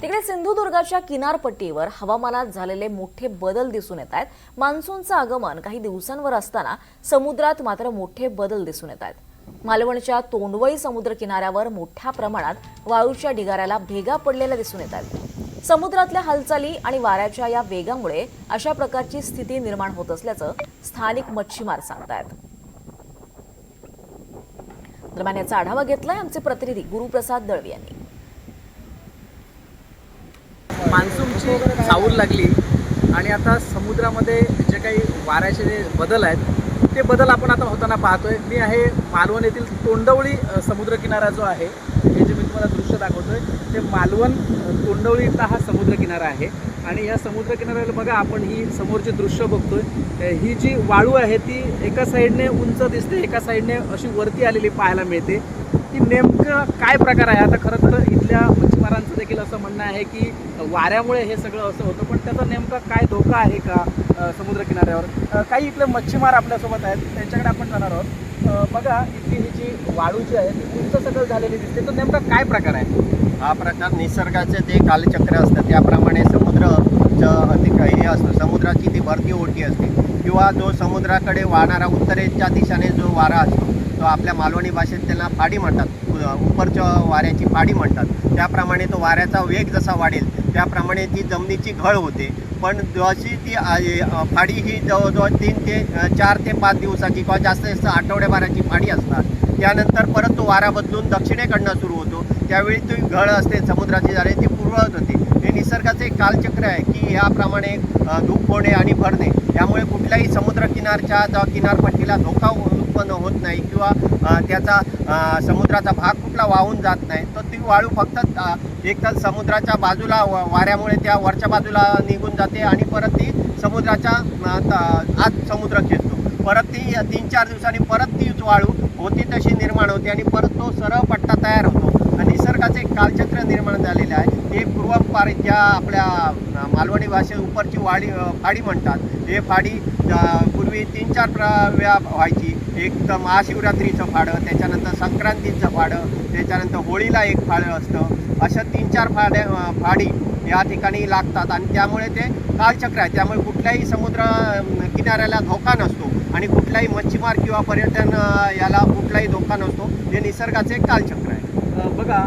तिकडे सिंधुदुर्गाच्या किनारपट्टीवर हवामानात झालेले मोठे बदल दिसून येत आहेत. मान्सूनचं आगमन काही दिवसांवर असताना समुद्रात मात्र मोठे बदल दिसून येत आहेत. मालवणच्या तोंडवळी समुद्र किनाऱ्यावर मोठ्या प्रमाणात वाळूच्या ढिगाऱ्याला भेगा पडलेल्या दिसून येत आहेत. समुद्रातल्या हालचाली आणि वाऱ्याच्या या वेगामुळे अशा प्रकारची स्थिती निर्माण होत असल्याचं स्थानिक मच्छीमार सांगतायत. दरम्यान याचा आढावा घेतलाय आमचे प्रतिनिधी गुरुप्रसाद दळवी यांनी. मान्सूनची चाहूल लागली आणि आता समुद्रामध्ये जे काही वाऱ्याचे जे बदल आहेत ते बदल आपण आता होताना पाहतोय. मी आहे मालवण येथील तोंडवळी समुद्र किनारा जो आहे, हे जे मी तुम्हाला दृश्य दाखवतोय ते मालवण तोंडवळी इथला हा समुद्र किनारा आहे. आणि या समुद्र किनाऱ्याला बघा, आपण ही समोरचे दृश्य बघतोय. ही जी वाळू आहे ती एका साईडने उंच दिसते, एका साईडने अशी वरती आलेली पाहायला मिळते. की नेमकं काय प्रकार आहे? आता खरं तर इथल्या मच्छीमारांचं देखील असं म्हणणं आहे की वाऱ्यामुळे हे सगळं असं होतं, पण त्याचा नेमका काय धोका आहे का समुद्र किनाऱ्यावर? काही इथले मच्छीमार आपल्यासोबत आहेत, त्यांच्याकडे आपण जाणार आहोत. बघा, इथली ही जी वाळू जी आहे ती उंच सगळं झालेली दिसते, तर नेमका काय प्रकार आहे? हा प्रकार निसर्गाचे ते कालचक्र असतं, त्याप्रमाणे हे असतं. समुद्राची ती भरती ओटी असते किंवा जो समुद्राकडे वाहणारा उत्तरेच्या दिशेने जो वारा असतो तो आपल्या मालवणी भाषेत त्यांना फाडी म्हणतात, उपरच्या वाऱ्याची फाडी म्हणतात. त्याप्रमाणे तो वाऱ्याचा वेग जसा वाढेल त्याप्रमाणे ती जमिनीची घळ होते. पण जशी ती फाडी ही जवळजवळ 4 ते 5 दिवसाची किंवा जास्त आठवड्याभराची फाडी असणार. त्यानंतर परत तो वारा बदलून दक्षिणेकडनं सुरू होतो. त्यावेळी ती घळ असते समुद्राची झाले ती पूर्ववत होते. हे निसर्गाचे एक कालचक्र आहे की याप्रमाणे धूप होणे आणि भरणे यामुळे कुठल्याही समुद्रकिनारच्या किनारपट्टीला धोका उत्पन्न होत नाही किंवा त्याचा समुद्राचा भाग कुठला वाहून जात नाही. तर ती वाळू फक्त एकतर समुद्राच्या बाजूला वाऱ्यामुळे त्या वरच्या बाजूला निघून जाते आणि परत ती समुद्राच्या आत समुद्र खेचतो. परत ती 3-4 दिवसांनी परत तीच वाळू होती तशी निर्माण होते आणि परत तो सरळ पट्टा तयार होतो. निसर्गाचे कालचक्र निर्माण झालेलं आहे. हे पूर्वपारित ज्या आपल्या मालवणी भाषेत उपरची फाडी म्हणतात. हे फाडी पूर्वी 3-4 वेळा व्हायची. एक तर महाशिवरात्रीचं फाडं, त्याच्यानंतर संक्रांतीचं फाडं, त्याच्यानंतर होळीला एक फाडं असतं. अशा 3-4 फाडी या ठिकाणी लागतात आणि त्यामुळे ते कालचक्र आहे. त्यामुळे कुठल्याही समुद्र किनाऱ्याला धोका नसतो आणि कुठलाही मच्छीमार किंवा पर्यटन याला कुठलाही धोका नसतो. हे निसर्गाचे कालचक्र आहे. बघा,